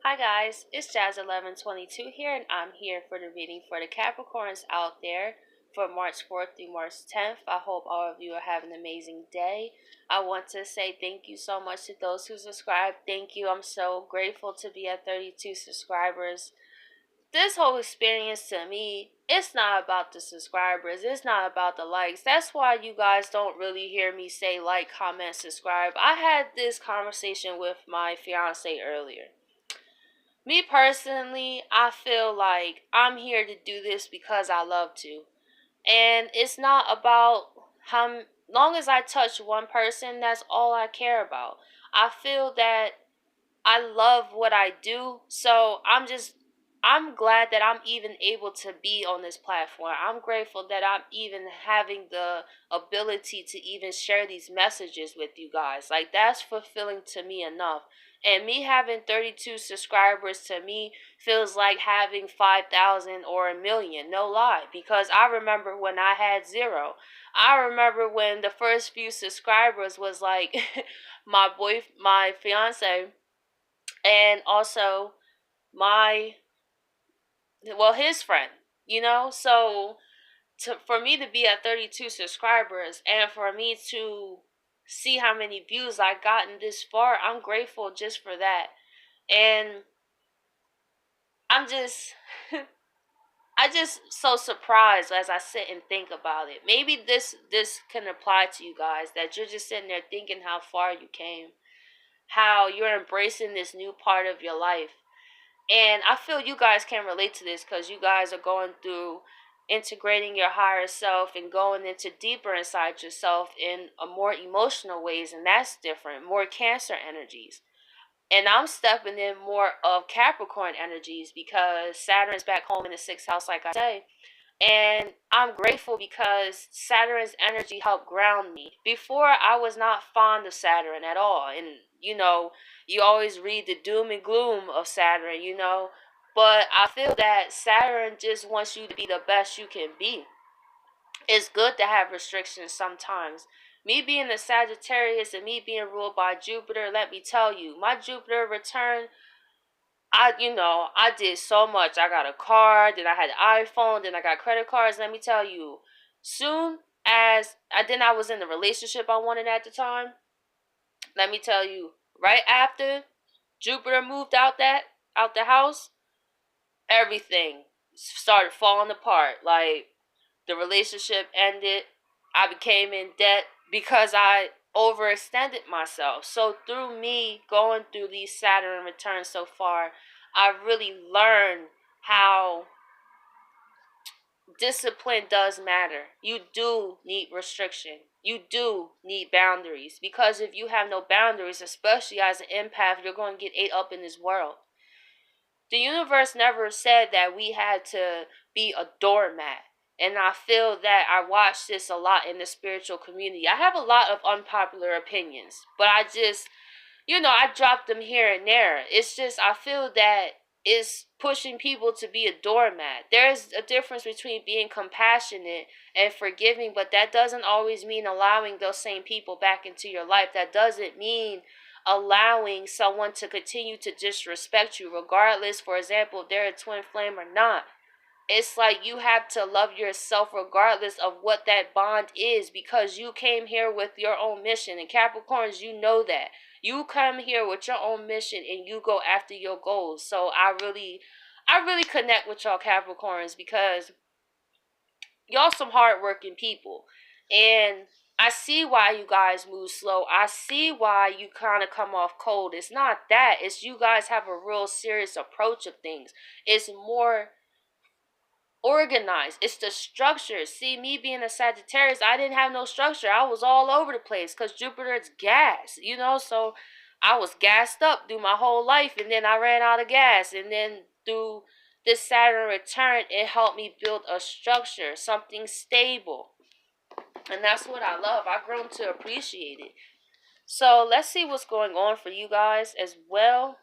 Hi guys, it's Jazz1122 here, and I'm here for the reading for the Capricorns out there for March 4th through March 10th. I hope all of you are having an amazing day. I want to say thank you so much to those who subscribed. Thank you. I'm so grateful to be at 32 subscribers. This whole experience to me, it's not about the subscribers. It's not about the likes. That's why you guys don't really hear me say like, comment, subscribe. I had this conversation with my fiance earlier. Me personally, I feel like I'm here to do this because I love to. And it's not about how long as I touch one person, that's all I care about. I feel that I love what I do, so I'm glad that I'm even able to be on this platform. I'm grateful that I'm even having the ability to even share these messages with you guys. Like, that's fulfilling to me enough. And me having 32 subscribers to me feels like having 5,000 or a million. No lie. Because I remember when I had zero. I remember when the first few subscribers was like my fiance, and also my his friend, so for me to be at 32 subscribers and for me to see how many views I gotten this far, I'm grateful just for that. And I'm just I just so surprised as I sit and think about it. Maybe this can apply to you guys, that you're just sitting there thinking how far you came, how you're embracing this new part of your life. And I feel you guys can relate to this because you guys are going through integrating your higher self and going into deeper inside yourself in a more emotional ways, and that's different, more Cancer energies. And I'm stepping in more of Capricorn energies because Saturn's back home in the sixth house, like I say. And I'm grateful because Saturn's energy helped ground me. Before, I was not fond of Saturn at all. And, you always read the doom and gloom of Saturn. But I feel that Saturn just wants you to be the best you can be. It's good to have restrictions sometimes. Me being a Sagittarius and me being ruled by Jupiter, let me tell you, my Jupiter return, I did so much. I got a car, then I had an iPhone, then I got credit cards. Let me tell you, soon as I was in the relationship I wanted at the time. Let me tell you, right after Jupiter moved out the house, everything started falling apart. Like, the relationship ended. I became in debt because I overextended myself. So through me going through these Saturn returns so far, I really learned how discipline does matter. You do need restriction. You do need boundaries. Because if you have no boundaries, especially as an empath, you're going to get ate up in this world. The universe never said that we had to be a doormat. And I feel that I watch this a lot in the spiritual community. I have a lot of unpopular opinions, but I drop them here and there. It's just, I feel that it's pushing people to be a doormat. There's a difference between being compassionate and forgiving, but that doesn't always mean allowing those same people back into your life. That doesn't mean allowing someone to continue to disrespect you, regardless, for example, if they're a twin flame or not. It's like you have to love yourself regardless of what that bond is, because you came here with your own mission. And Capricorns, you know that. You come here with your own mission and you go after your goals. So I really connect with y'all Capricorns because y'all some hardworking people. And I see why you guys move slow. I see why you kind of come off cold. It's not that. It's you guys have a real serious approach of things. It's more organized. It's the structure. See, me being a Sagittarius, I didn't have no structure. I was all over the place because Jupiter is gas. So I was gassed up through my whole life, and then I ran out of gas. And then through this Saturn return, it helped me build a structure, something stable. And that's what I love. I've grown to appreciate it. So let's see what's going on for you guys as well.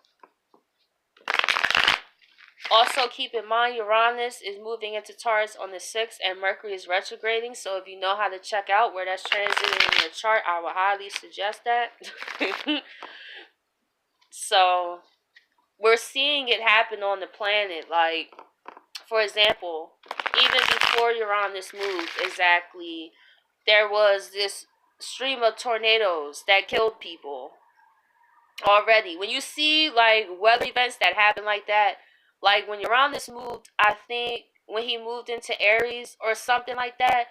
Also, keep in mind, Uranus is moving into Taurus on the 6th, and Mercury is retrograding. So if you know how to check out where that's transiting in your chart, I would highly suggest that. So, we're seeing it happen on the planet. Like, for example, even before Uranus moved, exactly, there was this stream of tornadoes that killed people already. When you see like weather events that happen like that, like when Uranus moved, I think when he moved into Aries or something like that,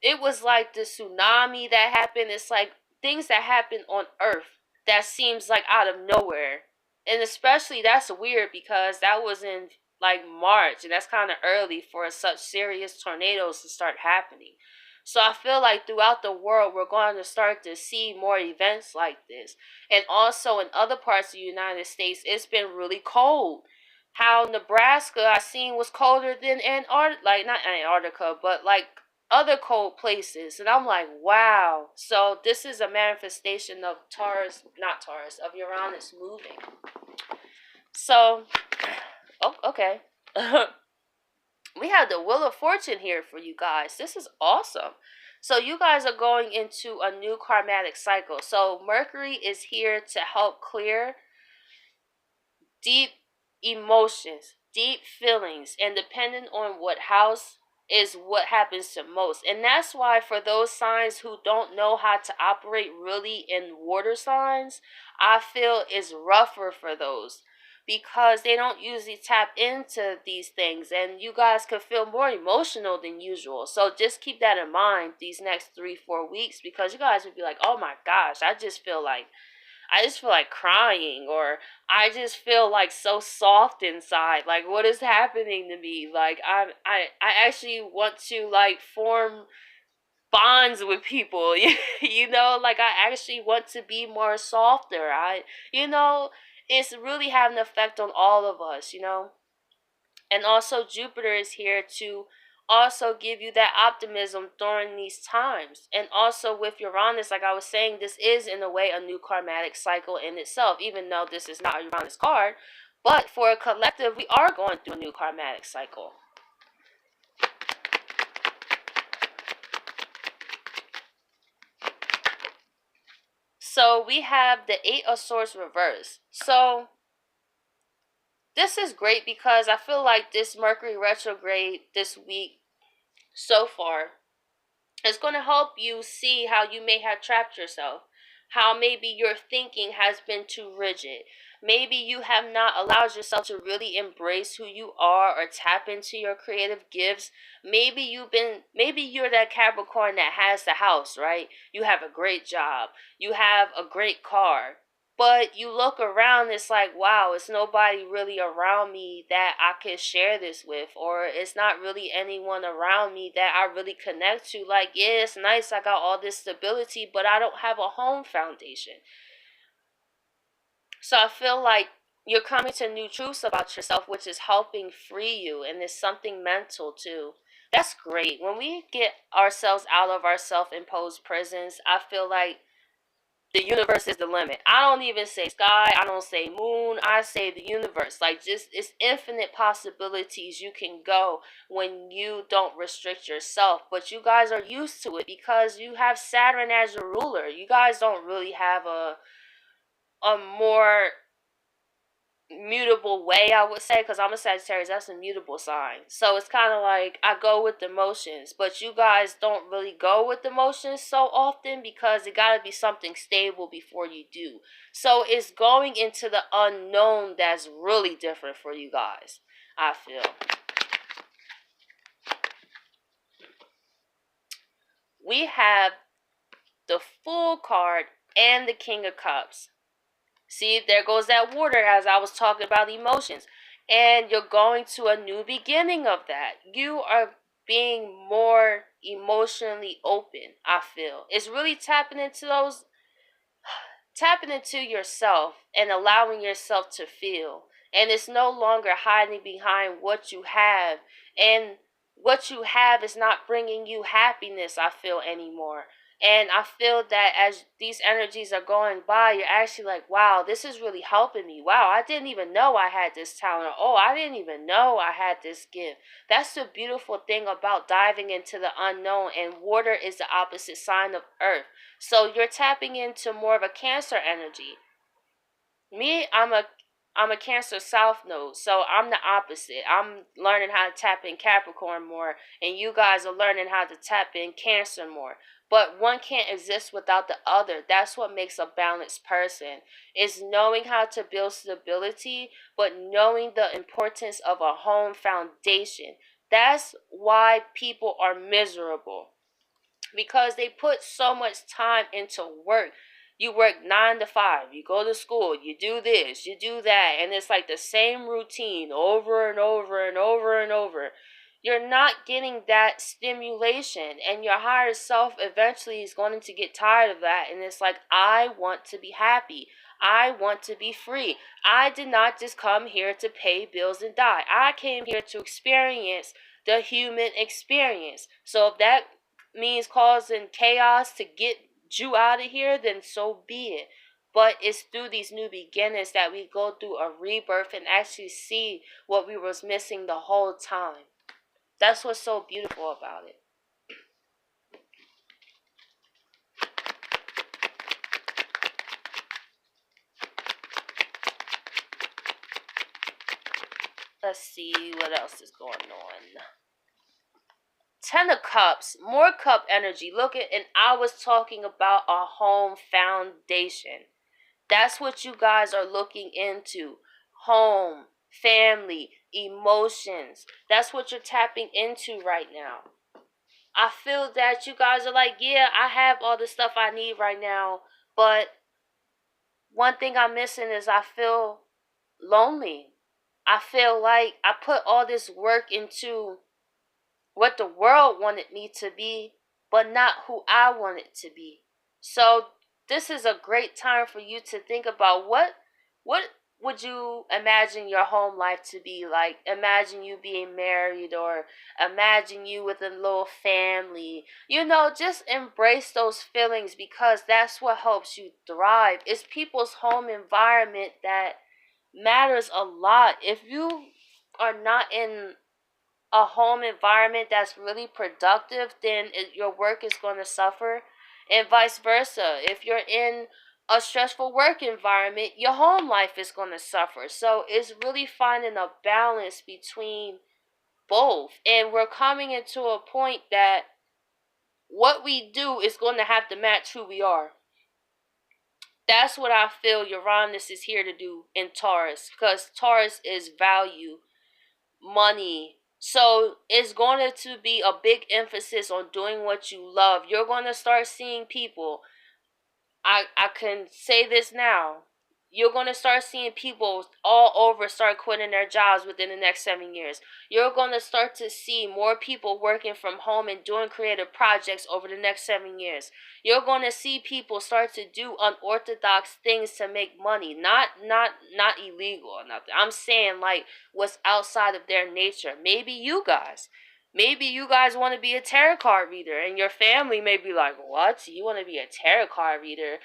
it was like the tsunami that happened. It's like things that happen on Earth that seems like out of nowhere. And especially that's weird because that was in like March, and that's kind of early for such serious tornadoes to start happening. So I feel like throughout the world we're going to start to see more events like this. And also in other parts of the United States, it's been really cold. How Nebraska I seen was colder than Antarctica, like not Antarctica, but like other cold places. And I'm like, wow. So this is a manifestation of Taurus, not Taurus, of Uranus moving. So, oh, okay. We have the Wheel of Fortune here for you guys. This is awesome. So you guys are going into a new karmatic cycle. So Mercury is here to help clear deep emotions, deep feelings, and depending on what house is what happens to most. And that's why for those signs who don't know how to operate really in water signs, I feel is rougher for those because they don't usually tap into these things, and you guys could feel more emotional than usual. So just keep that in mind these next 3-4 weeks, because you guys would be like, oh my gosh, I just feel like crying, or I just feel like so soft inside. Like, what is happening to me? Like, I actually want to like form bonds with people. You know, like I actually want to be more softer. You know, it's really having an effect on all of us. You know. And also Jupiter is here to also give you that optimism during these times. And also with Uranus, like I was saying, this is in a way a new karmatic cycle in itself, even though this is not a Uranus card. But for a collective, we are going through a new karmatic cycle. So we have the Eight of Swords reverse. So this is great because I feel like this Mercury retrograde this week so far, it's going to help you see how you may have trapped yourself, how maybe your thinking has been too rigid. Maybe you have not allowed yourself to really embrace who you are or tap into your creative gifts. Maybe you're that Capricorn that has the house, right? You have a great job. You have a great car. But you look around, it's like, wow, it's nobody really around me that I can share this with, or it's not really anyone around me that I really connect to. Like, yeah, it's nice, I got all this stability, but I don't have a home foundation. So I feel like you're coming to new truths about yourself, which is helping free you, and it's something mental too. That's great. When we get ourselves out of our self imposed prisons, I feel like the universe is the limit. I don't even say sky, I don't say moon, I say the universe. Like, just it's infinite possibilities you can go when you don't restrict yourself. But you guys are used to it because you have Saturn as your ruler. You guys don't really have a more mutable way, I would say, because I'm a Sagittarius. That's a mutable sign. So it's kind of like I go with the motions, but you guys don't really go with the motions so often because it got to be something stable before you do. So it's going into the unknown that's really different for you guys, I feel. We have the Fool card and the King of Cups. See, there goes that water as I was talking about emotions. And you're going to a new beginning of that. You are being more emotionally open, I feel. It's really tapping into yourself and allowing yourself to feel. And it's no longer hiding behind what you have. And what you have is not bringing you happiness, I feel, anymore. And I feel that as these energies are going by, you're actually like, wow, this is really helping me. Wow, I didn't even know I had this talent. Or, oh, I didn't even know I had this gift. That's the beautiful thing about diving into the unknown. And water is the opposite sign of earth. So you're tapping into more of a Cancer energy. Me, I'm a Cancer South Node, so I'm the opposite. I'm learning how to tap in Capricorn more, and you guys are learning how to tap in Cancer more. But one can't exist without the other. That's what makes a balanced person, is knowing how to build stability, but knowing the importance of a home foundation. That's why people are miserable, because they put so much time into work. You work 9 to 5, you go to school, you do this, you do that, and it's like the same routine over and over and over and over. You're not getting that stimulation, and your higher self eventually is going to get tired of that. And it's like, I want to be happy. I want to be free. I did not just come here to pay bills and die. I came here to experience the human experience. So if that means causing chaos to get you out of here, then so be it. But it's through these new beginnings that we go through a rebirth and actually see what we was missing the whole time. That's what's so beautiful about it. Let's see what else is going on. 10 of Cups, more cup energy. Look at, and I was talking about a home foundation. That's what you guys are looking into. Home, family, emotions. That's what you're tapping into right now. I feel that you guys are like, yeah, I have all the stuff I need right now, but one thing I'm missing is I feel lonely. I feel like I put all this work into what the world wanted me to be, but not who I wanted to be. So this is a great time for you to think about what would you imagine your home life to be like? Imagine you being married, or imagine you with a little family. Just embrace those feelings, because that's what helps you thrive. It's people's home environment that matters a lot. If you are not in a home environment that's really productive, then your work is going to suffer, and vice versa. If you're in a stressful work environment, your home life is going to suffer. So it's really finding a balance between both, and we're coming into a point that what we do is going to have to match who we are. That's what I feel Uranus is here to do in Taurus, because Taurus is value, money. So it's going to be a big emphasis on doing what you love. You're going to start seeing people. I can say this now. You're going to start seeing people all over start quitting their jobs within the next 7 years. You're going to start to see more people working from home and doing creative projects over the next 7 years. You're going to see people start to do unorthodox things to make money. Not illegal or nothing. I'm saying like what's outside of their nature. Maybe you guys. Maybe you guys want to be a tarot card reader, and your family may be like, "What? You want to be a tarot card reader?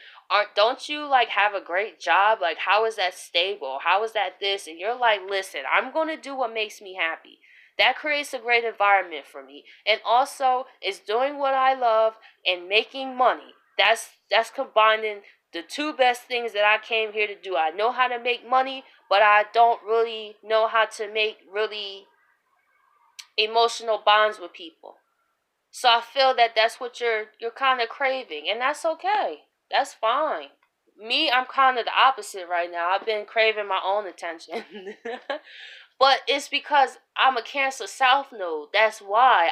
Don't you like have a great job? Like, how is that stable? How is that this?" And you're like, "Listen, I'm going to do what makes me happy." That creates a great environment for me. And also, it's doing what I love and making money. That's combining the two best things that I came here to do. I know how to make money, but I don't really know how to make really emotional bonds with people. So I feel that that's what you're kind of craving, and that's okay. That's fine. Me, I'm kind of the opposite right now. I've been craving my own attention. But it's because I'm a Cancer South Node. That's why.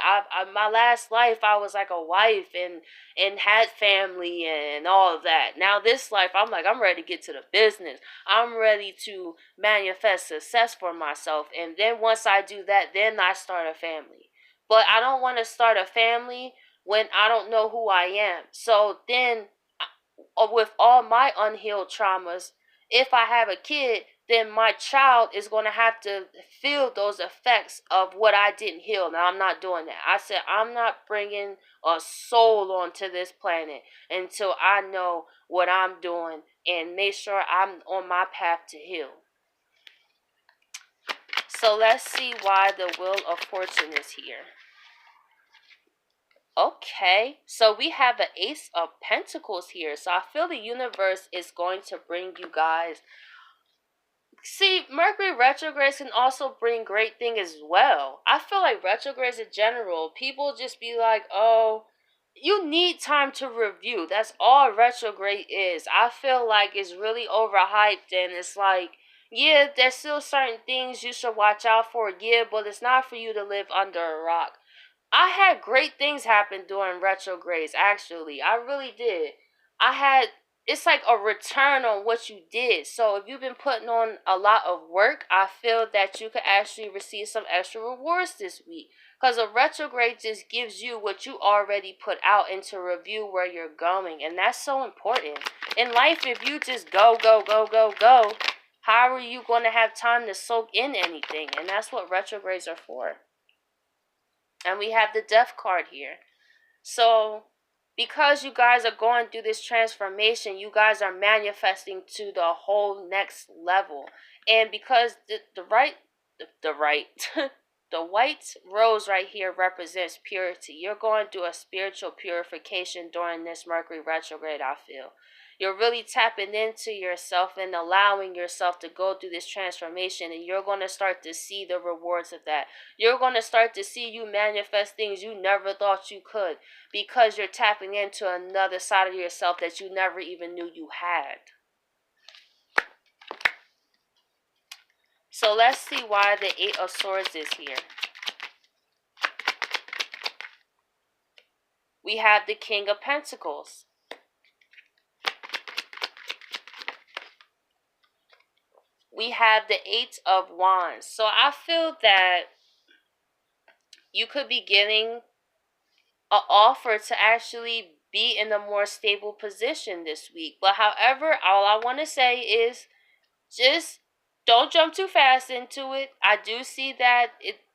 My last life, I was like a wife and had family and all of that. Now this life, I'm like, I'm ready to get to the business. I'm ready to manifest success for myself. And then once I do that, then I start a family. But I don't want to start a family when I don't know who I am. So then, with all my unhealed traumas, if I have a kid, then my child is going to have to feel those effects of what I didn't heal. Now, I'm not doing that. I said, I'm not bringing a soul onto this planet until I know what I'm doing and make sure I'm on my path to heal. So let's see why the Wheel of Fortune is here. Okay, so we have the Ace of Pentacles here. So I feel the universe is going to bring you guys See, Mercury retrogrades can also bring great things as well. I feel like retrogrades in general, people just be like, oh, you need time to review. That's all retrograde is. I feel like it's really overhyped and it's like, yeah, there's still certain things you should watch out for, yeah, but it's not for you to live under a rock. I had great things happen during retrogrades, actually. I really did. I had, it's like a return on what you did. So if you've been putting on a lot of work, I feel that you could actually receive some extra rewards this week. Because a retrograde just gives you what you already put out and to review where you're going. And that's so important. In life, if you just go, go, go, go, go, how are you going to have time to soak in anything? And that's what retrogrades are for. And we have the death card here. So, because you guys are going through this transformation, you guys are manifesting to the whole next level. And because the the white rose right here represents purity. You're going through a spiritual purification during this Mercury retrograde, I feel. You're really tapping into yourself and allowing yourself to go through this transformation, and you're going to start to see the rewards of that. You're going to start to see you manifest things you never thought you could because you're tapping into another side of yourself that you never even knew you had. So let's see why the Eight of Swords is here. We have the King of Pentacles. We have the Eight of Wands. So I feel that you could be getting an offer to actually be in a more stable position this week. But however, all I want to say is just don't jump too fast into it. I do see that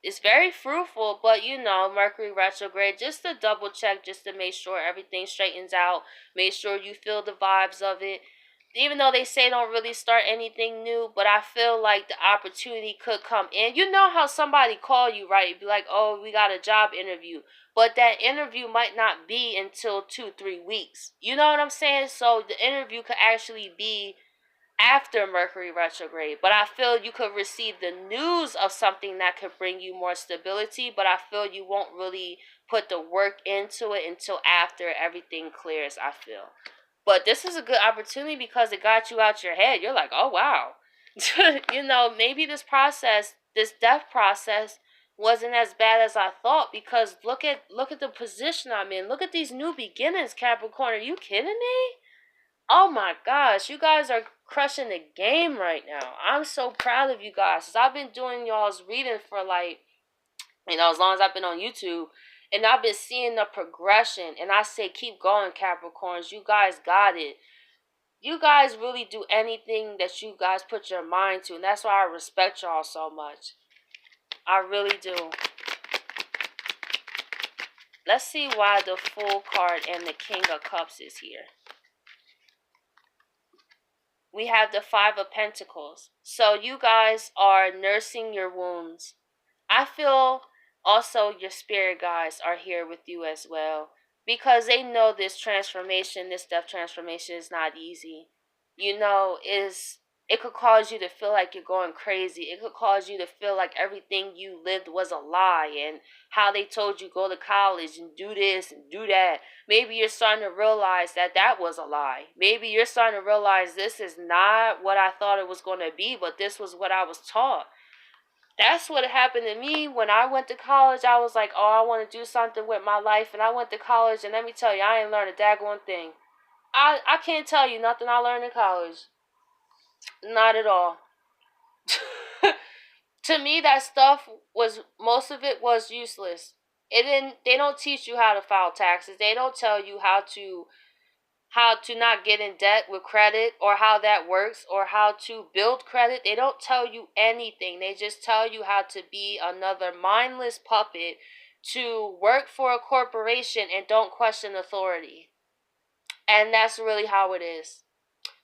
it's very fruitful, but you know, Mercury retrograde, just to double check, just to make sure everything straightens out. Make sure you feel the vibes of it. Even though they say don't really start anything new, but I feel like the opportunity could come in. You know how somebody call you, right? Be like, oh, we got a job interview. But that interview might not be until 2-3 weeks. You know what I'm saying? So the interview could actually be after Mercury retrograde. But I feel you could receive the news of something that could bring you more stability. But I feel you won't really put the work into it until after everything clears, I feel. But this is a good opportunity because it got you out your head. You're like, oh, wow. You know, maybe this process, this death process, wasn't as bad as I thought because look at the position I'm in. Look at these new beginnings, Capricorn. Are you kidding me? Oh my gosh, you guys are crushing the game right now. I'm so proud of you guys. Cause I've been doing y'all's reading for like, you know, as long as I've been on YouTube. And I've been seeing the progression. And I say, keep going, Capricorns. You guys got it. You guys really do anything that you guys put your mind to. And that's why I respect y'all so much. I really do. Let's see why the Fool card and the King of Cups is here. We have the Five of Pentacles. So you guys are nursing your wounds. I feel also your spirit guides are here with you as well. Because they know this transformation, this death transformation is not easy. You know, it could cause you to feel like you're going crazy. It could cause you to feel like everything you lived was a lie and how they told you go to college and do this and do that. Maybe you're starting to realize that that was a lie. Maybe you're starting to realize this is not what I thought it was going to be, but this was what I was taught. That's what happened to me when I went to college. I was like, oh, I want to do something with my life. And I went to college, and let me tell you, I ain't learned a daggone thing. I can't tell you nothing I learned in college. Not at all. To me, that stuff was, most of it was useless. They don't teach you how to file taxes. They don't tell you how to not get in debt with credit or how that works or how to build credit. They don't tell you anything. They just tell you how to be another mindless puppet to work for a corporation and don't question authority. And that's really how it is.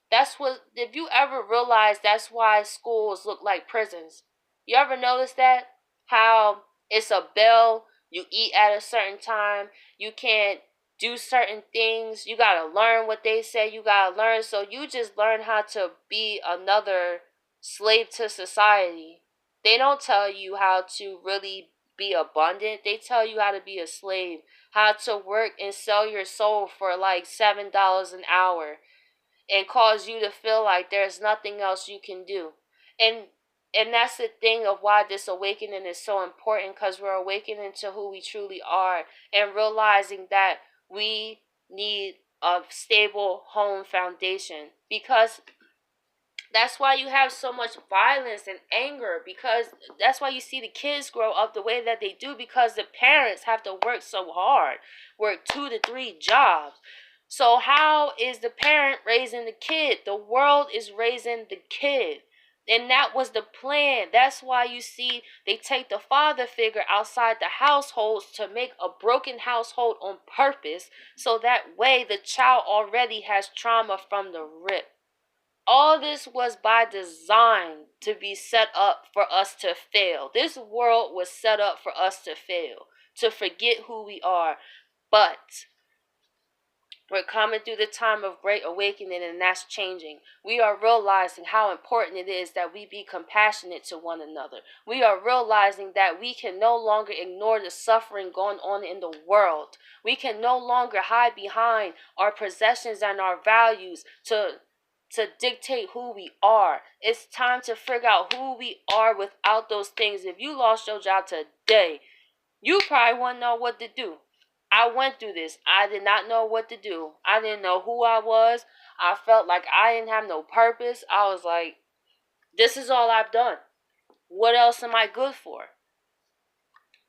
That's what, if you ever realize that's why schools look like prisons. You ever notice that? How it's a bell, you eat at a certain time, you can't do certain things, you gotta learn what they say, you gotta learn. So you just learn how to be another slave to society. They don't tell you how to really be abundant. They tell you how to be a slave, how to work and sell your soul for like $7 an hour and cause you to feel like there's nothing else you can do. And and that's the thing of why this awakening is so important, because we're awakening to who we truly are and realizing that we need a stable home foundation, because that's why you have so much violence and anger, because that's why you see the kids grow up the way that they do, because the parents have to work so hard, work 2 to 3 jobs. So how is the parent raising the kid? The world is raising the kid. And that was the plan. That's why you see they take the father figure outside the households to make a broken household on purpose, so that way the child already has trauma from the rip. All this was by design to be set up for us to fail. This world was set up for us to fail, to forget who we are. But we're coming through the time of great awakening, and that's changing. We are realizing how important it is that we be compassionate to one another. We are realizing that we can no longer ignore the suffering going on in the world. We can no longer hide behind our possessions and our values to dictate who we are. It's time to figure out who we are without those things. If you lost your job today, you probably wouldn't know what to do. I went through this. I did not know what to do. I didn't know who I was. I felt like I didn't have no purpose. I was like, this is all I've done. What else am I good for?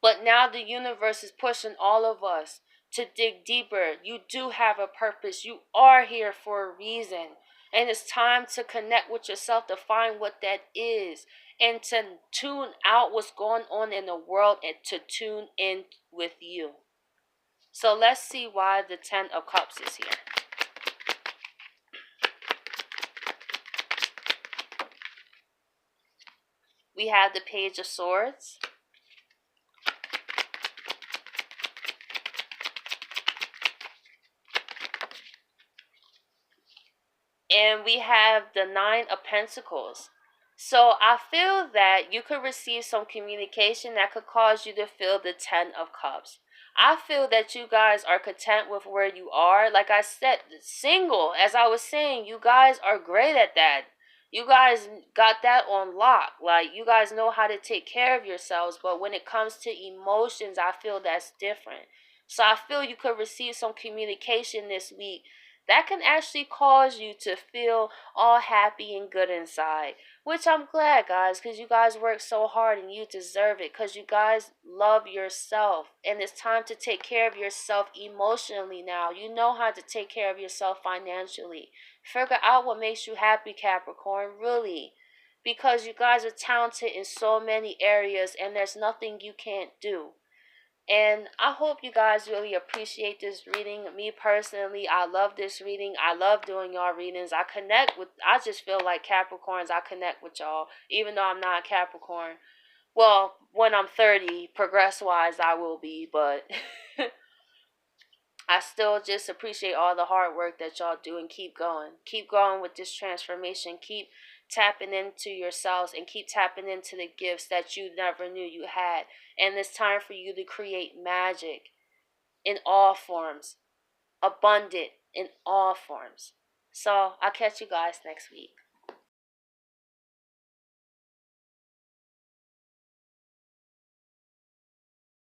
But now the universe is pushing all of us to dig deeper. You do have a purpose. You are here for a reason. And it's time to connect with yourself to find what that is. And to tune out what's going on in the world and to tune in with you. So let's see why the Ten of Cups is here. We have the Page of Swords. And we have the Nine of Pentacles. So I feel that you could receive some communication that could cause you to feel the Ten of Cups. I feel that you guys are content with where you are. Like I said, single, as I was saying, you guys are great at that. You guys got that on lock. Like, you guys know how to take care of yourselves. But when it comes to emotions, I feel that's different. So I feel you could receive some communication this week that can actually cause you to feel all happy and good inside. Which I'm glad, guys, because you guys work so hard and you deserve it, because you guys love yourself. And it's time to take care of yourself emotionally now. You know how to take care of yourself financially. Figure out what makes you happy, Capricorn, really. Because you guys are talented in so many areas and there's nothing you can't do. And I hope you guys really appreciate this reading. Me personally, I love this reading. I love doing y'all readings. I just feel like Capricorns, I connect with y'all, even though I'm not a Capricorn. Well, when I'm 30, progress-wise, I will be, but I still just appreciate all the hard work that y'all do, and keep going. Keep going with this transformation. Keep tapping into yourselves and keep tapping into the gifts that you never knew you had. And it's time for you to create magic in all forms, abundant in all forms. So I'll catch you guys next week.